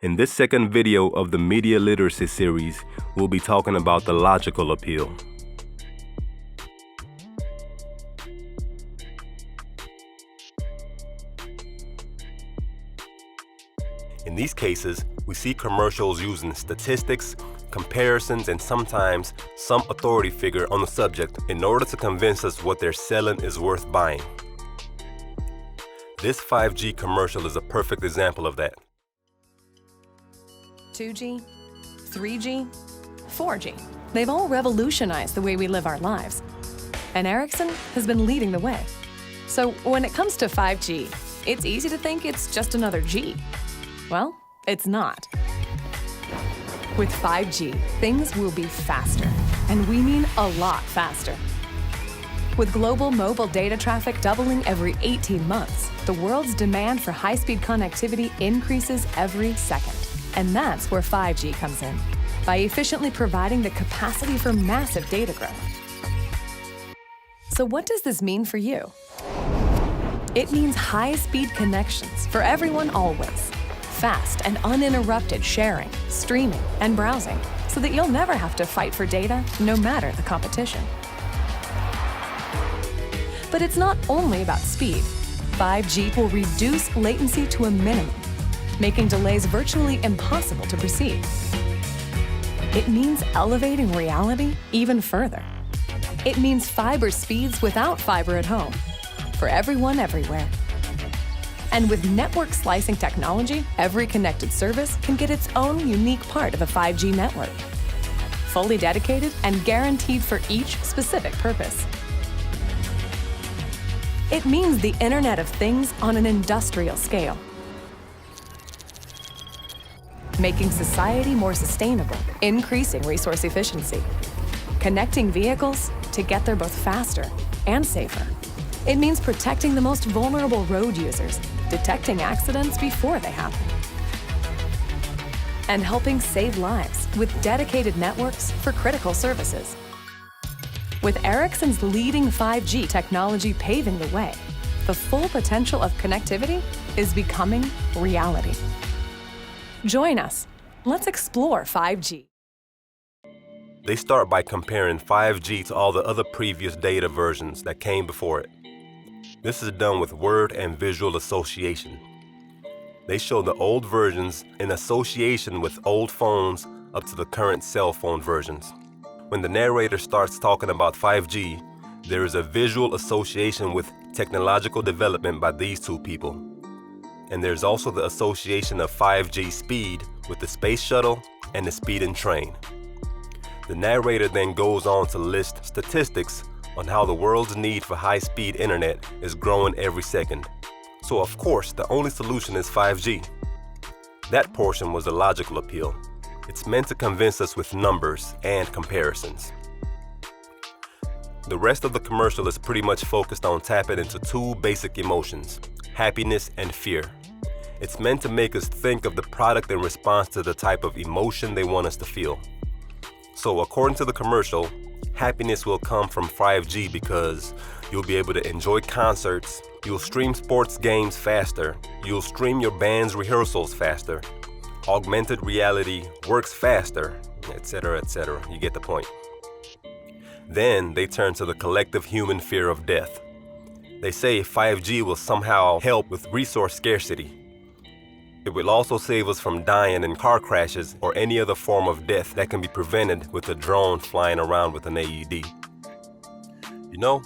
In this second video of the Media Literacy series, we'll be talking about the logical appeal. In these cases, we see commercials using statistics, comparisons, and sometimes some authority figure on the subject in order to convince us what they're selling is worth buying. This 5G commercial is a perfect example of that. 2G, 3G, 4G. They've all revolutionized the way we live our lives. And Ericsson has been leading the way. So when it comes to 5G, it's easy to think it's just another G. Well, it's not. With 5G, things will be faster, and we mean a lot faster. With global mobile data traffic doubling every 18 months, the world's demand for high-speed connectivity increases every second. And that's where 5G comes in, by efficiently providing the capacity for massive data growth. So what does this mean for you? It means high-speed connections for everyone always. Fast and uninterrupted sharing, streaming, and browsing, so that you'll never have to fight for data, no matter the competition. But it's not only about speed. 5G will reduce latency to a minimum, making delays virtually impossible to proceed. It means elevating reality even further. It means fiber speeds without fiber at home, for everyone everywhere. And with network slicing technology, every connected service can get its own unique part of a 5G network, fully dedicated and guaranteed for each specific purpose. It means the Internet of Things on an industrial scale, making society more sustainable, increasing resource efficiency, connecting vehicles to get there both faster and safer. It means protecting the most vulnerable road users, detecting accidents before they happen, and helping save lives with dedicated networks for critical services. With Ericsson's leading 5G technology paving the way, the full potential of connectivity is becoming reality. Join us. Let's explore 5G. They start by comparing 5G to all the other previous data versions that came before it. This is done with word and visual association. They show the old versions in association with old phones up to the current cell phone versions. When the narrator starts talking about 5G, there is a visual association with technological development by these two people. And there's also the association of 5G speed with the space shuttle and the speeding train. The narrator then goes on to list statistics on how the world's need for high-speed internet is growing every second. So of course, the only solution is 5G. That portion was the logical appeal. It's meant to convince us with numbers and comparisons. The rest of the commercial is pretty much focused on tapping into two basic emotions, happiness and fear. It's meant to make us think of the product in response to the type of emotion they want us to feel. So according to the commercial, happiness will come from 5G because you'll be able to enjoy concerts, you'll stream sports games faster, you'll stream your band's rehearsals faster, augmented reality works faster, etc., etc. You get the point. Then they turn to the collective human fear of death. They say 5G will somehow help with resource scarcity. It will also save us from dying in car crashes or any other form of death that can be prevented with a drone flying around with an AED. You know,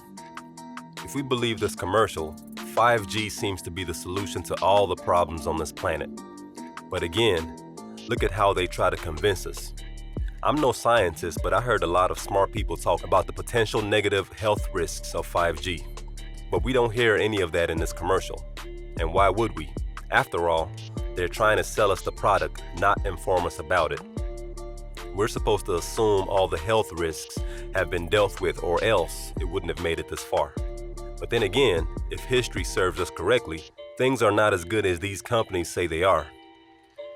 if we believe this commercial, 5G seems to be the solution to all the problems on this planet. But again, look at how they try to convince us. I'm no scientist, but I heard a lot of smart people talk about the potential negative health risks of 5G. But we don't hear any of that in this commercial. And why would we? After all, they're trying to sell us the product, not inform us about it. We're supposed to assume all the health risks have been dealt with, or else it wouldn't have made it this far. But then again, if history serves us correctly, things are not as good as these companies say they are.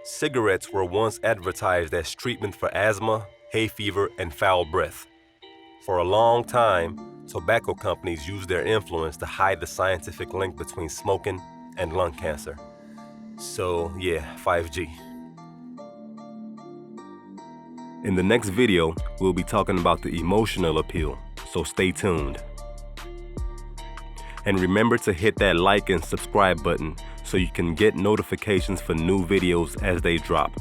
Cigarettes were once advertised as treatment for asthma, hay fever, and foul breath. For a long time, tobacco companies used their influence to hide the scientific link between smoking and lung cancer. So yeah, 5G. In the next video, we'll be talking about the emotional appeal, so stay tuned. And remember to hit that like and subscribe button so you can get notifications for new videos as they drop.